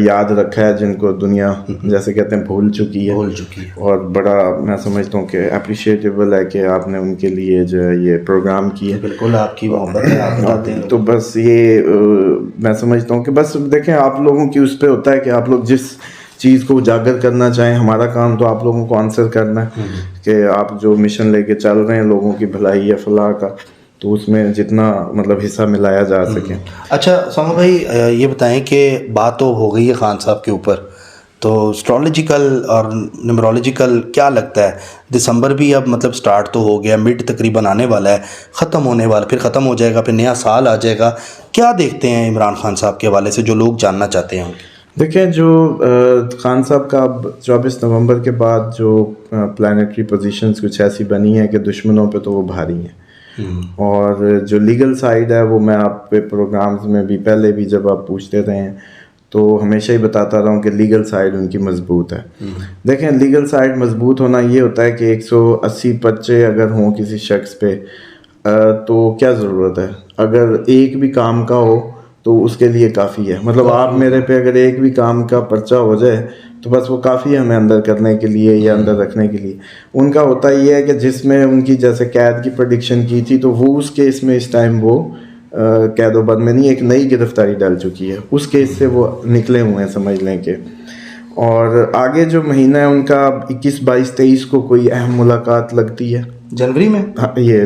یاد رکھا ہے, جن کو دنیا جیسے کہتے ہیں بھول چکی ہے, اور بڑا میں سمجھتا ہوں کہ اپریشیٹیبل ہے کہ آپ نے ان کے لیے جو ہے یہ پروگرام کیا. بالکل آپ کی محبت ہے, آپ بتاتے ہیں. تو بس یہ میں سمجھتا ہوں کہ بس دیکھیں آپ لوگوں کی اس پہ ہوتا ہے کہ آپ لوگ جس چیز کو اجاگر کرنا چاہیں, ہمارا کام تو آپ لوگوں کو آنسر کرنا ہے کہ آپ جو مشن لے کے چل رہے ہیں لوگوں کی بھلائی یا فلاح کا, تو اس میں جتنا مطلب حصہ ملایا جا سکے. اچھا ساما بھائی یہ بتائیں کہ بات تو ہو گئی ہے خان صاحب کے اوپر, تو اسٹرالوجیکل اور نیمرولوجیکل کیا لگتا ہے, دسمبر بھی اب مطلب سٹارٹ تو ہو گیا, مڈ تقریباً آنے والا ہے, ختم ہونے والا, پھر ختم ہو جائے گا, پھر نیا سال آ جائے گا. کیا دیکھتے ہیں عمران خان صاحب کے حوالے سے جو لوگ جاننا چاہتے ہیں؟ دیکھیں جو خان صاحب کا اب 24 نومبر کے بعد جو پلانیٹری پوزیشنز کچھ ایسی بنی ہیں کہ دشمنوں پہ تو وہ بھاری ہیں, اور جو لیگل سائیڈ ہے وہ میں آپ پہ پروگرامز میں بھی پہلے بھی جب آپ پوچھتے رہے ہیں تو ہمیشہ ہی بتاتا رہا ہوں کہ لیگل سائیڈ ان کی مضبوط ہے. دیکھیں لیگل سائیڈ مضبوط ہونا یہ ہوتا ہے کہ 180 پرچے اگر ہوں کسی شخص پہ تو کیا ضرورت ہے, اگر ایک بھی کام کا ہو تو اس کے لیے کافی ہے. مطلب آپ میرے پہ اگر ایک بھی کام کا پرچہ ہو جائے تو بس وہ کافی ہے ہمیں اندر کرنے کے لیے یا اندر رکھنے کے لیے. ان کا ہوتا یہ ہے کہ جس میں ان کی جیسے قید کی پریڈکشن کی تھی تو وہ اس کیس میں اس ٹائم وہ قید و بند میں نہیں, ایک نئی گرفتاری ڈال چکی ہے, اس کیس سے وہ نکلے ہوئے ہیں سمجھ لیں کہ. اور آگے جو مہینہ ہے ان کا 21, 22, 23 کو کوئی اہم ملاقات لگتی ہے. جنوری میں؟ یہ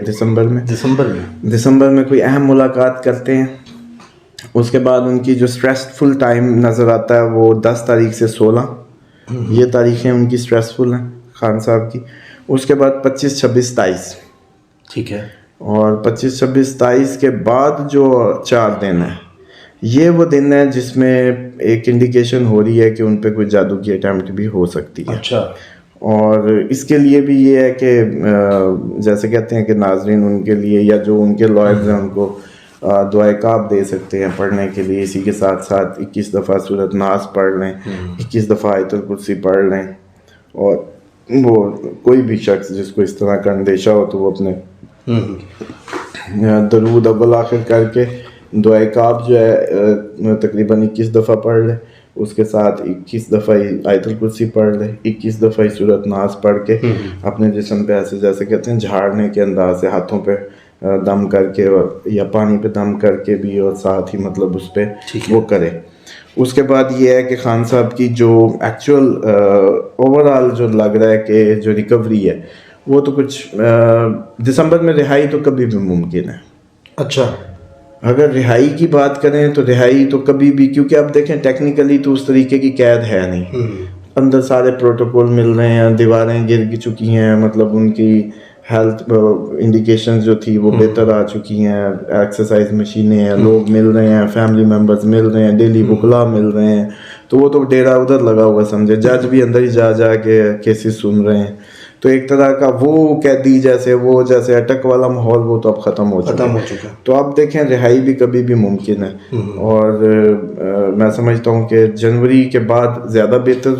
دسمبر میں کوئی اہم ملاقات کرتے ہیں. اس کے بعد ان کی جو اسٹریسفل ٹائم نظر آتا ہے وہ 10 تاریخ سے 16, یہ تاریخیں ان کی اسٹریسفل ہیں خان صاحب کی. اس کے بعد 25, 26, 27. ٹھیک ہے. اور 25, 26, 27 کے بعد جو 4 دن ہیں یہ وہ دن ہے جس میں ایک انڈیکیشن ہو رہی ہے کہ ان پہ کوئی جادو کی اٹیمپٹ بھی ہو سکتی ہے. اچھا. اور اس کے لیے بھی یہ ہے کہ جیسے کہتے ہیں کہ ناظرین ان کے لیے یا جو ان کے لائرز ہیں ان کو دعائے کعب دے سکتے ہیں پڑھنے کے لیے. اسی کے ساتھ ساتھ 21 دفعہ سورۃ ناس پڑھ لیں, 21 دفعہ آیت الکرسی پڑھ لیں, اور وہ کوئی بھی شخص جس کو اس طرح کا اندیشہ ہو تو وہ اپنے درود اول آخر کر کے دعائے کعب جو ہے تقریباً 21 دفعہ پڑھ لیں. اس کے ساتھ 21 دفعہ آیت الکرسی پڑھ لیں, 21 دفعہ سورۃ ناس پڑھ کے اپنے جسم پہ ایسے جیسے کہتے ہیں جھاڑنے کے انداز سے ہاتھوں پہ دم کر کے یا پانی پہ دم کر کے بھی, اور ساتھ ہی مطلب اس پہ وہ کرے. اس کے بعد یہ ہے کہ خان صاحب کی جو ایکچوئل اوور آل جو لگ رہا ہے کہ جو ریکوری ہے وہ تو کچھ دسمبر میں رہائی تو کبھی بھی ممکن ہے. اچھا. اگر رہائی کی بات کریں تو رہائی تو کبھی بھی, کیونکہ اب دیکھیں ٹیکنیکلی تو اس طریقے کی قید ہے نہیں, اندر سارے پروٹوکول مل رہے ہیں, دیواریں گر چکی ہیں, مطلب ان کی ہیلتھ انڈیکیشن جو تھی وہ بہتر آ چکی ہیں, ایکسرسائز مشینیں ہیں, لوگ مل رہے ہیں, فیملی ممبرز مل رہے ہیں, ڈیلی وکلا مل رہے ہیں, تو وہ تو ڈیرا ادھر لگا ہوا سمجھے, جج بھی اندر ہی جا کے کیسز سن رہے ہیں. تو ایک طرح کا وہ قیدی جیسے اٹک والا ماحول وہ تو اب ختم ہو چکا. تو اب دیکھیں رہائی بھی کبھی بھی ممکن ہے, اور میں سمجھتا ہوں کہ جنوری کے بعد زیادہ بہتر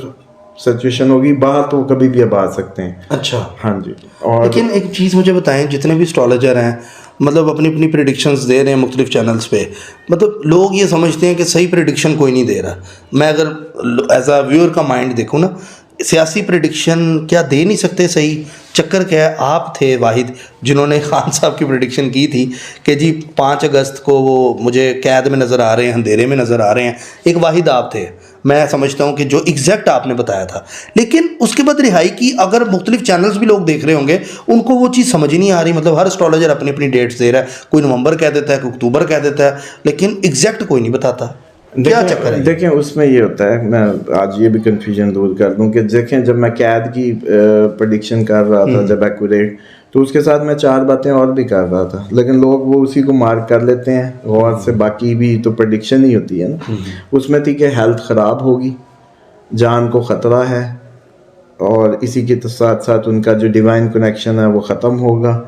سچویشن ہوگی. باہر تو کبھی بھی اب آ سکتے ہیں. اچھا. ہاں جی. اور لیکن ایک چیز مجھے بتائیں, جتنے بھی اسٹرالوجر ہیں مطلب اپنی پریڈکشنز دے رہے ہیں مختلف چینلز پہ, مطلب لوگ یہ سمجھتے ہیں کہ صحیح پریڈکشن کوئی نہیں دے رہا. میں اگر ایز اے ویور کا مائنڈ دیکھوں نا, سیاسی پریڈکشن کیا دے نہیں سکتے صحیح؟ چکر کیا ہے, آپ تھے واحد جنہوں نے خان صاحب کی پریڈکشن کی تھی کہ جی 5 اگست کو وہ مجھے قید میں نظر آ رہے ہیں, اندھیرے میں نظر آ رہے ہیں. ایک واحد آپ تھے, میں سمجھتا ہوں کہ جو ایگزیکٹ آپ نے بتایا تھا. لیکن اس کے بعد رہائی کی اگر مختلف چینلز بھی لوگ دیکھ رہے ہوں گے, ان کو وہ چیز سمجھ نہیں آ رہی. مطلب ہر اسٹرالوجر اپنی ڈیٹس دے رہا ہے, کوئی نومبر کہہ دیتا ہے, کوئی اکتوبر کہہ دیتا ہے, لیکن ایگزیکٹ کوئی نہیں بتاتا. کیا چکر ہے؟ دیکھیں اس میں یہ ہوتا ہے, میں آج یہ بھی کنفیوژن دور کر دوں کہ دیکھیں جب میں قید کی پریڈکشن کر رہا تھا جب ایکوریٹ, تو اس کے ساتھ میں 4 باتیں اور بھی کر رہا تھا, لیکن لوگ وہ اسی کو مارک کر لیتے ہیں غور سے. باقی بھی تو پریڈکشن ہی ہوتی ہے نا. اس میں تھی کہ ہیلتھ خراب ہوگی, جان کو خطرہ ہے, اور اسی کے ساتھ ساتھ ان کا جو ڈیوائن کنیکشن ہے وہ ختم ہوگا.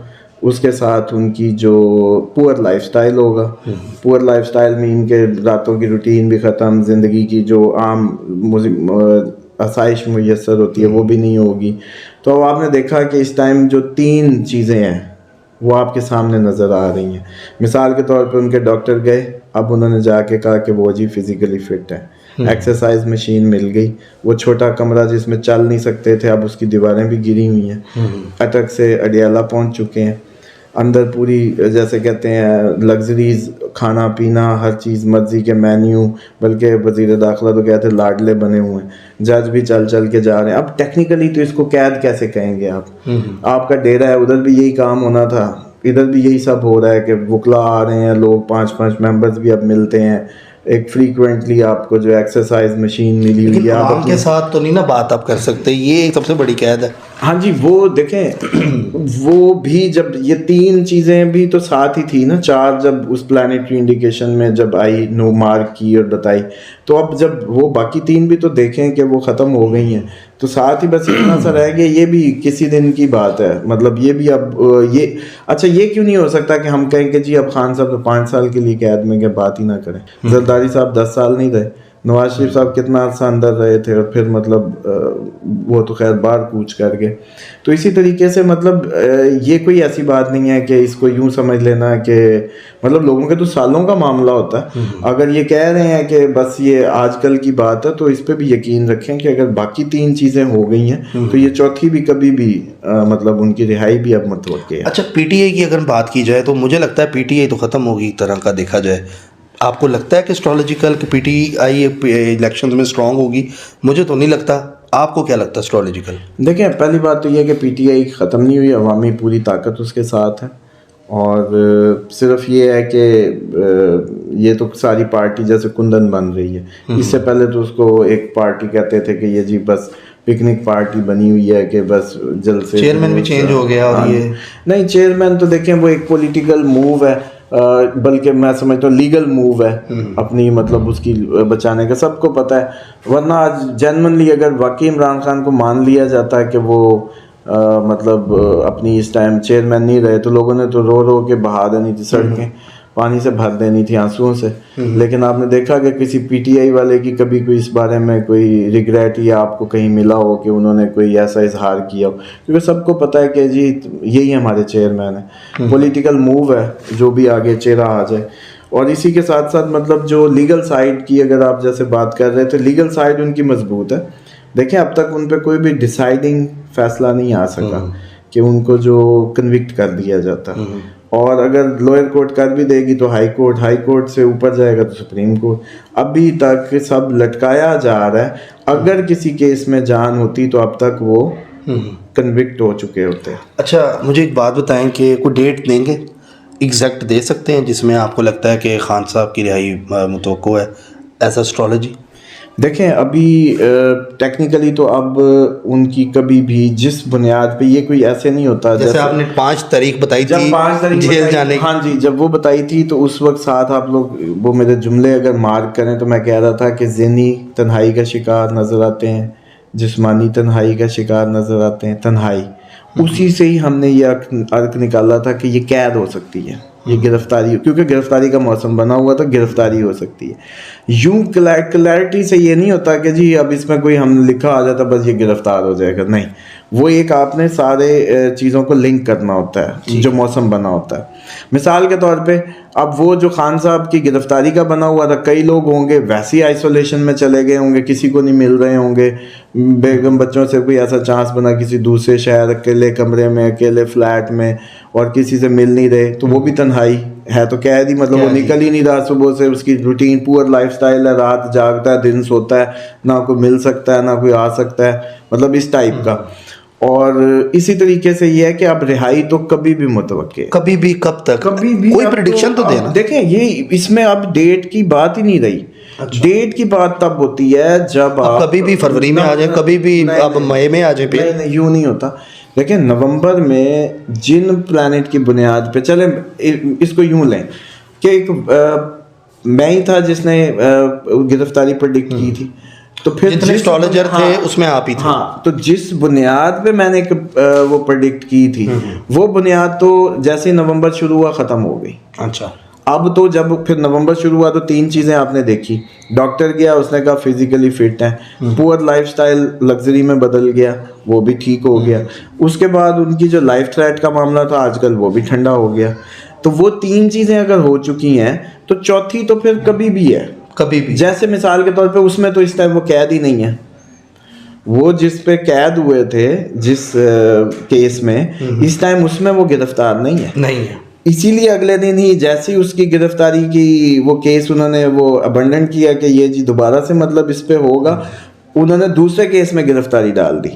اس کے ساتھ ان کی جو پور لائف سٹائل ہوگا, پور لائف سٹائل میں ان کے راتوں کی روٹین بھی ختم, زندگی کی جو عام آسائش میسر ہوتی ہے وہ بھی نہیں ہوگی. تو اب آپ نے دیکھا کہ اس ٹائم جو 3 چیزیں ہیں وہ آپ کے سامنے نظر آ رہی ہیں. مثال کے طور پہ ان کے ڈاکٹر گئے, اب انہوں نے جا کے کہا کہ وہ جی فزیکلی فٹ ہے. ایکسرسائز مشین مل گئی, وہ چھوٹا کمرہ جس میں چل نہیں سکتے تھے اب اس کی دیواریں بھی گری ہوئی ہیں, اٹک سے اڈیالہ پہنچ چکے ہیں, اندر پوری جیسے کہتے ہیں لگژریز, کھانا پینا ہر چیز مرضی کے مینیو, بلکہ وزیر داخلہ تو کہتے ہیں لاڈلے بنے ہوئے ہیں, جج بھی چل چل کے جا رہے ہیں. اب ٹیکنیکلی تو اس کو قید کیسے کہیں گے آپ کا ڈیرا ہے, ادھر بھی یہی کام ہونا تھا, ادھر بھی یہی سب ہو رہا ہے کہ وکلا آ رہے ہیں, لوگ 5 ممبرز بھی اب ملتے ہیں, ایک فریکوینٹلی آپ کو جو ایکسرسائز مشین ملی ہوئی ہے. عوام کے ساتھ تو نہیں نا بات آپ کر سکتے, یہ سب سے بڑی قید ہے. ہاں جی, وہ دیکھیں وہ بھی جب یہ 3 چیزیں بھی تو ساتھ ہی تھی نا, 4 جب اس پلانیٹری انڈیکیشن میں جب آئی, نو مارک کی اور بتائی, تو اب جب وہ باقی 3 بھی تو دیکھیں کہ وہ ختم ہو گئی ہیں, تو ساتھ ہی بس اتنا سا رہ گیا. یہ بھی کسی دن کی بات ہے, مطلب یہ بھی اب یہ اچھا یہ کیوں نہیں ہو سکتا کہ ہم کہیں کہ جی اب خان صاحب تو 5 سال کے لیے قید میں کہ بات ہی نہ کریں, زرداری صاحب 10 سال نہیں رہے, نواز شریف صاحب کتنا عرصہ اندر رہے تھے, اور پھر مطلب وہ تو خیر باہر کوچ کر گئے. تو اسی طریقے سے مطلب یہ کوئی ایسی بات نہیں ہے کہ اس کو یوں سمجھ لینا کہ مطلب لوگوں کے تو سالوں کا معاملہ ہوتا ہے. اگر یہ کہہ رہے ہیں کہ بس یہ آج کل کی بات ہے, تو اس پہ بھی یقین رکھیں کہ اگر باقی 3 چیزیں ہو گئی ہیں تو یہ چوتھی بھی کبھی بھی مطلب ان کی رہائی بھی اب متوقع ہے. اچھا پی ٹی آئی کی اگر بات کی جائے تو مجھے لگتا ہے پی ٹی آئی تو ختم ہوگی ایک طرح کا دیکھا جائے. آپ کو لگتا ہے کہ اسٹرالوجیکل کہ پی ٹی آئی الیکشنز میں اسٹرانگ ہوگی؟ مجھے تو نہیں لگتا. آپ کو کیا لگتا ہے اسٹرالوجیکل؟ دیکھیں پہلی بات تو یہ ہے کہ پی ٹی آئی ختم نہیں ہوئی, عوامی پوری طاقت اس کے ساتھ ہے, اور صرف یہ ہے کہ یہ تو ساری پارٹی جیسے کندن بن رہی ہے. اس سے پہلے تو اس کو ایک پارٹی کہتے تھے کہ یہ جی بس پکنک پارٹی بنی ہوئی ہے کہ بس جلسے, چیئرمین بھی چینج ہو گیا. اور یہ نہیں, چیئرمین تو دیکھیں وہ ایک پولیٹیکل موو ہے, بلکہ میں سمجھتا ہوں لیگل موو ہے اپنی مطلب اس کی بچانے کا, سب کو پتہ ہے. ورنہ آج جینونلی اگر واقعی عمران خان کو مان لیا جاتا ہے کہ وہ مطلب اپنی اس ٹائم چیئرمین نہیں رہے, تو لوگوں نے تو رو رو کے بہا دینی تھی سڑکیں, پانی سے بھر دینی تھی آنسوؤں سے. لیکن آپ نے دیکھا کہ کسی پی ٹی آئی والے کی کبھی کوئی اس بارے میں کوئی ریگریٹ یا آپ کو کہیں ملا ہو کہ انہوں نے کوئی ایسا اظہار کیا ہو, کیونکہ سب کو پتہ ہے کہ جی یہی ہمارے چیئرمین ہیں. پولیٹیکل موو ہے جو بھی آگے چہرہ آ جائے. اور اسی کے ساتھ ساتھ مطلب جو لیگل سائڈ کی اگر آپ جیسے بات کر رہے تھے, لیگل سائڈ ان کی مضبوط ہے. دیکھیں اب تک ان پہ کوئی بھی ڈیسائیڈنگ فیصلہ نہیں آ سکا کہ ان کو جو کنوکٹ کر دیا جاتا, اور اگر لوئر کورٹ کر بھی دے گی تو ہائی کورٹ سے اوپر جائے گا تو سپریم کورٹ. ابھی تک سب لٹکایا جا رہا ہے. اگر کسی کیس میں جان ہوتی تو اب تک وہ کنوکٹ ہو چکے ہوتے. اچھا مجھے ایک بات بتائیں کہ کوئی ڈیٹ دیں گے, ایگزیکٹ دے سکتے ہیں جس میں آپ کو لگتا ہے کہ خان صاحب کی رہائی متوقع ہے ایز اسٹرالوجی؟ دیکھیں ابھی ٹیکنیکلی تو اب ان کی کبھی بھی جس بنیاد پہ, یہ کوئی ایسے نہیں ہوتا جیسے آپ نے 5 تاریخ بتائی تھی, جب 5 تاریخ جیل جانے کی. ہاں جی, جب وہ بتائی تھی تو اس وقت ساتھ آپ لوگ وہ میرے جملے اگر مارک کریں تو میں کہہ رہا تھا کہ ذہنی تنہائی کا شکار نظر آتے ہیں, جسمانی تنہائی کا شکار نظر آتے ہیں, تنہائی. اسی سے ہی ہم نے یہ ارک نکالا تھا کہ یہ قید ہو سکتی ہے, یہ گرفتاری, کیونکہ گرفتاری کا موسم بنا ہوا تھا, گرفتاری ہو سکتی ہے. یوں کلیئرٹی سے یہ نہیں ہوتا کہ جی اب اس میں کوئی ہم لکھا آ جاتا بس یہ گرفتار ہو جائے گا, نہیں. وہ ایک آپ نے سارے چیزوں کو لنک کرنا ہوتا ہے جو موسم بنا ہوتا ہے. مثال کے طور پہ اب وہ جو خان صاحب کی گرفتاری کا بنا ہوا تھا, کئی لوگ ہوں گے ویسے آئسولیشن میں چلے گئے ہوں گے, کسی کو نہیں مل رہے ہوں گے, بیگم بچوں سے کوئی ایسا چانس بنا کسی دوسرے شہر اکیلے کمرے میں اکیلے فلیٹ میں, اور کسی سے مل نہیں رہے, تو وہ بھی تنہائی ہے. تو قید ہی مطلب وہ نکل ہی نہیں رہا صبح سے, اس کی روٹین پور لائف سٹائل ہے, رات جاگتا ہے دن سوتا ہے, نہ کوئی مل سکتا ہے نہ کوئی آ سکتا ہے, مطلب اس ٹائپ کا. اور اسی طریقے سے یہ ہے کہ اب رہائی تو کبھی بھی متوقع ہے, کبھی بھی, کب تک, کبھی بھی. کوئی پریڈکشن تو دینا. دیکھیں یہ اس میں اب ڈیٹ کی بات ہی نہیں رہی. ڈیٹ کی بات تب ہوتی ہے جب آپ کبھی بھی فروری میں آ جائیں, کبھی بھی اب مئی میں آ جائیں. پھر یوں نہیں ہوتا. دیکھیں نومبر میں جن پلانٹ کی بنیاد پہ, چلیں اس کو یوں لیں کہ ایک میں ہی تھا جس نے گرفتاری پریڈکٹ کی تھی, تو پھر جتنے اسٹرالوجر تھے اس میں آپ ہی تھے. ہاں, تو جس بنیاد پہ میں نے وہ پریڈکٹ کی تھی, وہ بنیاد تو جیسے نومبر شروع ہوا ختم ہو گئی. اچھا اب تو جب پھر نومبر شروع ہوا تو 3 چیزیں آپ نے دیکھی. ڈاکٹر گیا, اس نے کہا فزیکلی فٹ ہے. پور لائف سٹائل لگژری میں بدل گیا, وہ بھی ٹھیک ہو گیا. اس کے بعد ان کی جو لائف تھریٹ کا معاملہ تھا آج کل وہ بھی ٹھنڈا ہو گیا. تو وہ 3 چیزیں اگر ہو چکی ہیں تو چوتھی تو پھر کبھی بھی ہے, کبھی بھی. جیسے مثال کے طور پہ اس میں تو اس ٹائم وہ قید ہی نہیں ہے, وہ جس پہ قید ہوئے تھے جس کیس میں, اس ٹائم اس میں وہ گرفتار نہیں ہے. اسی لیے اگلے دن ہی جیسی اس کی گرفتاری کی وہ کیس انہوں نے وہ ابنڈن کیا کہ یہ جی دوبارہ سے مطلب اس پہ ہوگا, انہوں نے دوسرے کیس میں گرفتاری ڈال دی.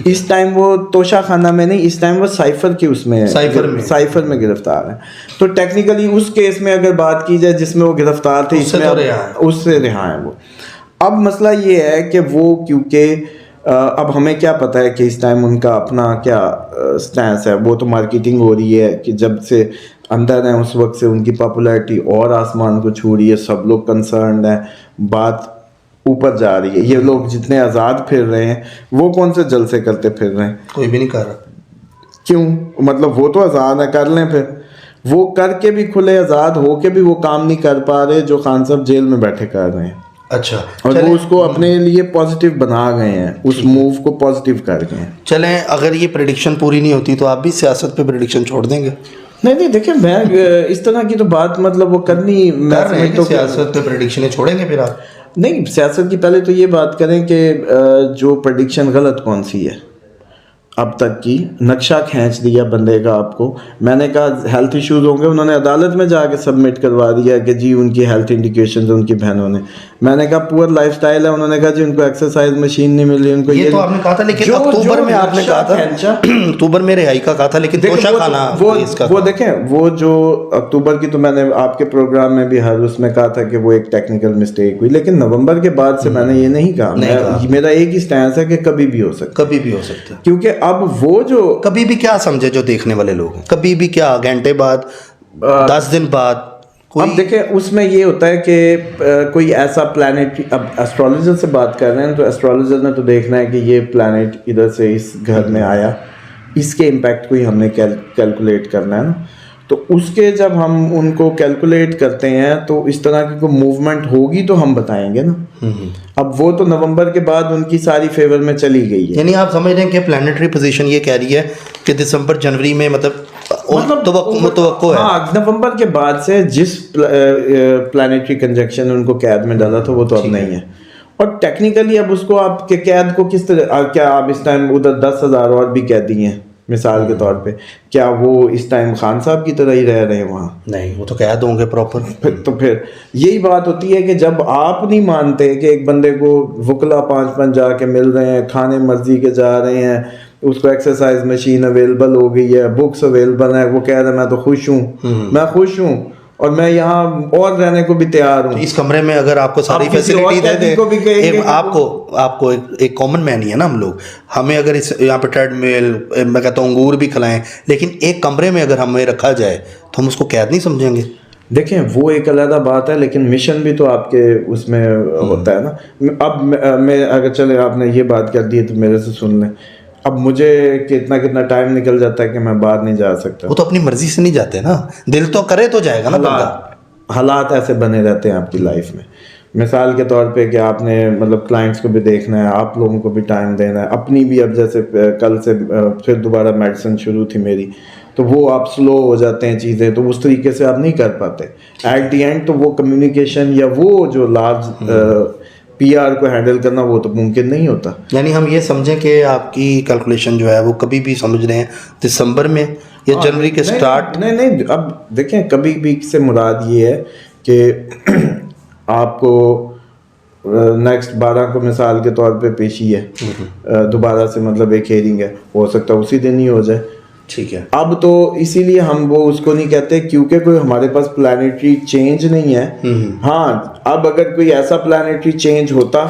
اس ٹائم وہ توشہ خانہ میں نہیں, اس ٹائم وہ سائفر کی اس میں سائفر میں گرفتار ہیں. تو ٹیکنیکلی اس کیس میں اگر بات کی جائے جس میں وہ گرفتار تھے, اس میں اس سے رہا ہے وہ. اب مسئلہ یہ ہے کہ وہ کیونکہ اب ہمیں کیا پتہ ہے کہ اس ٹائم ان کا اپنا کیا سٹینس ہے, وہ تو مارکیٹنگ ہو رہی ہے کہ جب سے اندر ہیں اس وقت سے ان کی پاپولیرٹی اور آسمان کو چھو رہی ہے, سب لوگ کنسرنڈ ہیں, بات اوپر جا رہی ہے. یہ لوگ جتنے آزاد پھر رہے ہیں وہ کون سے جلسے کرتے پھر رہے ہیں؟ کوئی بھی نہیں کر رہا. کیوں؟ مطلب وہ تو آزاد ہے, کر لیں. پھر وہ کر کے بھی کھلے آزاد ہو کے بھی وہ کام نہیں کر پا رہے جو خان صاحب جیل میں بیٹھے کر رہے ہیں. اچھا, اور وہ اس کو اپنے لیے پازیٹیو بنا گئے ہیں, اس موو کو پازیٹیو کر گئے ہیں. چلیں اگر یہ پریڈکشن پوری نہیں ہوتی تو آپ بھی سیاست پہ پریڈکشن چھوڑ دیں گے؟ نہیں دیکھیں, میں اس طرح کی تو بات مطلب وہ کرنی, میں تو سیاست پہ پریڈکشنیں چھوڑیں گے پھر آپ؟ نہیں, سیاست کی پہلے تو یہ بات کریں کہ جو پریڈکشن غلط کون سی ہے اب تک کی. نقشہ کھینچ دیا بندے کا آپ کو. میں نے کہا ہیلتھ ایشوز ہوں گے, انہوں نے عدالت میں جا کے سبمٹ کروا دیا کہ جی ان کی ہیلتھ انڈیکیشنز ان کی بہنوں نے. میں نے کہا پور لائف سٹائل ہے, انہوں نے کہا جی ان کو ایکسرسائز مشین نہیں مل رہی, ان کو یہ تو آپ نے کہا تھا, لیکن اکتوبر میں آپ نے کہا تھا, اکتوبر میں رہائی کا کہا تھا, لیکن توشہ خانہ وہ دیکھیں, وہ جو اکتوبر کی تو میں نے آپ کے پروگرام میں بھی ہر اس میں کہا تھا کہ وہ ایک ٹیکنیکل مسٹیک ہوئی, لیکن نومبر کے بعد سے میں نے یہ نہیں کہا. میرا ایک ہی سٹینس ہے کہ کبھی بھی ہو سکتا, کبھی بھی ہو سکتا. کیونکہ اب وہ جو کبھی بھی کیا سمجھے جو دیکھنے والے لوگ ہیں, کبھی بھی کیا, گھنٹے بعد, 10 دن بعد. اب دیکھیں اس میں یہ ہوتا ہے کہ کوئی ایسا پلانٹ, اب ایسٹرولوجر سے بات کر رہے ہیں تو ایسٹرولوجر نے تو دیکھنا ہے کہ یہ پلانٹ ادھر سے اس گھر میں آیا, اس کے امپیکٹ کو ہی ہم نے کیلکولیٹ کرنا ہے نا. تو اس کے جب ہم ان کو کیلکولیٹ کرتے ہیں تو اس طرح کی کوئی موومنٹ ہوگی تو ہم بتائیں گے نا. اب وہ تو نومبر کے بعد ان کی ساری فیور میں چلی گئی ہے. یعنی آپ سمجھ رہے ہیں کہ پلانیٹری پوزیشن یہ کہہ رہی ہے کہ دسمبر جنوری میں مطلب توقع ہے. ہاں, نومبر کے بعد سے جس پلانیٹری کنجنکشن ان کو قید میں ڈالا تھا وہ تو اب نہیں ہے. اور ٹیکنیکلی اب اس کو آپ کے قید کو کس طرح, کیا آپ اس ٹائم ادھر 10,000 اور بھی قیدی ہیں مثال کے طور پہ, کیا وہ اس ٹائم خان صاحب کی طرح ہی رہ رہے ہیں وہاں؟ نہیں, وہ تو قید ہوں گے پراپر. تو پھر یہی بات ہوتی ہے کہ جب آپ نہیں مانتے کہ ایک بندے کو وکلا 5 جا کے مل رہے ہیں, کھانے مرضی کے جا رہے ہیں, اس کو ایکسرسائز مشین اویلیبل ہو گئی ہے, بکس اویلیبل ہیں, وہ کہہ رہے ہیں میں تو خوش ہوں, میں خوش ہوں اور میں یہاں اور رہنے کو بھی تیار ہوں. اس کمرے میں اگر آپ کو ساری فیسلٹی دے دیں, آپ کو ایک کامن مین ہی ہے نا ہم لوگ, ہمیں اگر اس یہاں پہ ٹریڈ مل, میں کہتا ہوں انگور بھی کھلائیں, لیکن ایک کمرے میں اگر ہمیں رکھا جائے تو ہم اس کو قید نہیں سمجھیں گے. دیکھیں وہ ایک علیحدہ بات ہے, لیکن مشن بھی تو آپ کے اس میں ہوتا ہے نا. اب میں اگر چلے آپ نے یہ بات کر دی تو میرے سے سن لیں, اب مجھے کتنا ٹائم نکل جاتا ہے کہ میں باہر نہیں جا سکتا. وہ تو اپنی مرضی سے نہیں جاتے نا, دل تو کرے تو جائے گا نا بندہ. حالات ایسے بنے رہتے ہیں آپ کی لائف میں. مثال کے طور پہ کہ آپ نے مطلب کلائنٹس کو بھی دیکھنا ہے, آپ لوگوں کو بھی ٹائم دینا ہے, اپنی بھی. اب جیسے کل سے پھر دوبارہ میڈیسن شروع تھی میری, تو وہ آپ سلو ہو جاتے ہیں چیزیں, تو اس طریقے سے آپ نہیں کر پاتے. ایٹ دی اینڈ تو وہ کمیونیکیشن یا وہ جو لارج پی آر کو ہینڈل کرنا وہ تو ممکن نہیں ہوتا. یعنی ہم یہ سمجھیں کہ آپ کی کیلکولیشن جو ہے وہ کبھی بھی سمجھ رہے ہیں دسمبر میں یا جنوری کے سٹارٹ. نہیں, اب دیکھیں کبھی بھی سے مراد یہ ہے کہ آپ کو نیکسٹ 12 کو مثال کے طور پہ پیشی ہے, دوبارہ سے مطلب ایک ہیئرنگ ہے, ہو سکتا ہے اسی دن ہی ہو جائے. ٹھیک ہے. اب تو اسی لیے ہم وہ اس کو نہیں کہتے کیونکہ کوئی ہمارے پاس پلانیٹری چینج نہیں ہے. ہاں, اب اگر کوئی ایسا پلانیٹری چینج ہوتا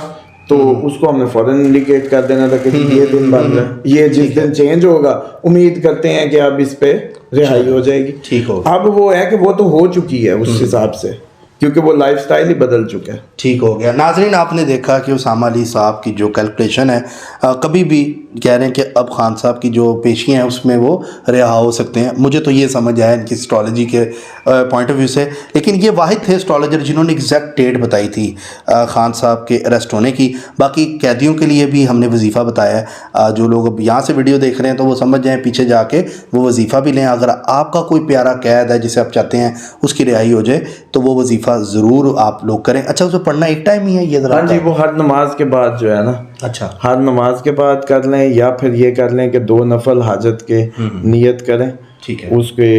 تو اس کو ہم نے فوراً انڈیکیٹ کر دینا تھا کہ یہ دن بن رہا ہے, یہ جس دن چینج ہوگا امید کرتے ہیں کہ اب اس پہ رہائی ہو جائے گی. ٹھیک ہو. اب وہ ہے کہ وہ تو ہو چکی ہے اس حساب سے, کیونکہ وہ لائف سٹائل ہی بدل چکا ہے. ٹھیک ہو گیا. ناظرین, آپ نے دیکھا کہ اسامہ علی صاحب کی جو کیلکولیشن ہے, کبھی بھی کہہ رہے ہیں کہ اب خان صاحب کی جو پیشیاں ہیں اس میں وہ رہا ہو سکتے ہیں. مجھے تو یہ سمجھ آیا ان کی اسٹرالوجی کے پوائنٹ آف ویو سے, لیکن یہ واحد تھے اسٹرالوجر جنہوں نے ایگزیکٹ ڈیٹ بتائی تھی خان صاحب کے اریسٹ ہونے کی. باقی قیدیوں کے لیے بھی ہم نے وظیفہ بتایا ہے. جو لوگ اب یہاں سے ویڈیو دیکھ رہے ہیں تو وہ سمجھ جائیں, پیچھے جا کے وہ وظیفہ بھی لیں. اگر آپ کا کوئی پیارا قید ہے جسے آپ چاہتے ہیں اس کی رہائی ہو جائے تو وہ وظیفہ کا ضرور آپ لوگ کریں. اچھا اسے پڑھنا ایک ٹائم ہی ہے یہ ذرا؟ ہاں جی، وہ ہر نماز کے بعد جو ہے نا، اچھا ہر نماز کے بعد کر لیں، یا پھر یہ کر لیں کہ 2 نفل حاجت کے نیت کریں، ٹھیک ہے. اس کے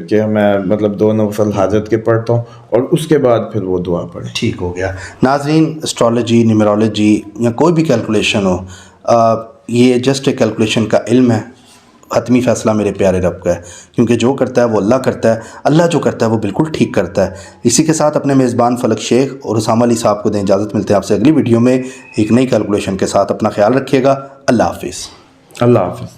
کہ میں مطلب 2 نفل حاجت کے پڑھتا ہوں، اور اس کے بعد پھر وہ دعا پڑھیں. ٹھیک ہو گیا. ناظرین، اسٹرالوجی، نیومرولوجی یا کوئی بھی کیلکولیشن ہو، یہ جسٹ ایک کیلکولیشن کا علم ہے. حتمی فیصلہ میرے پیارے رب کا ہے، کیونکہ جو کرتا ہے وہ اللہ کرتا ہے. اللہ جو کرتا ہے وہ بالکل ٹھیک کرتا ہے. اسی کے ساتھ اپنے میزبان فلک شیخ اور اسامہ علی صاحب کو دیں اجازت. ملتے ہیں آپ سے اگلی ویڈیو میں ایک نئی کیلکولیشن کے ساتھ. اپنا خیال رکھیے گا. اللہ حافظ. اللہ حافظ.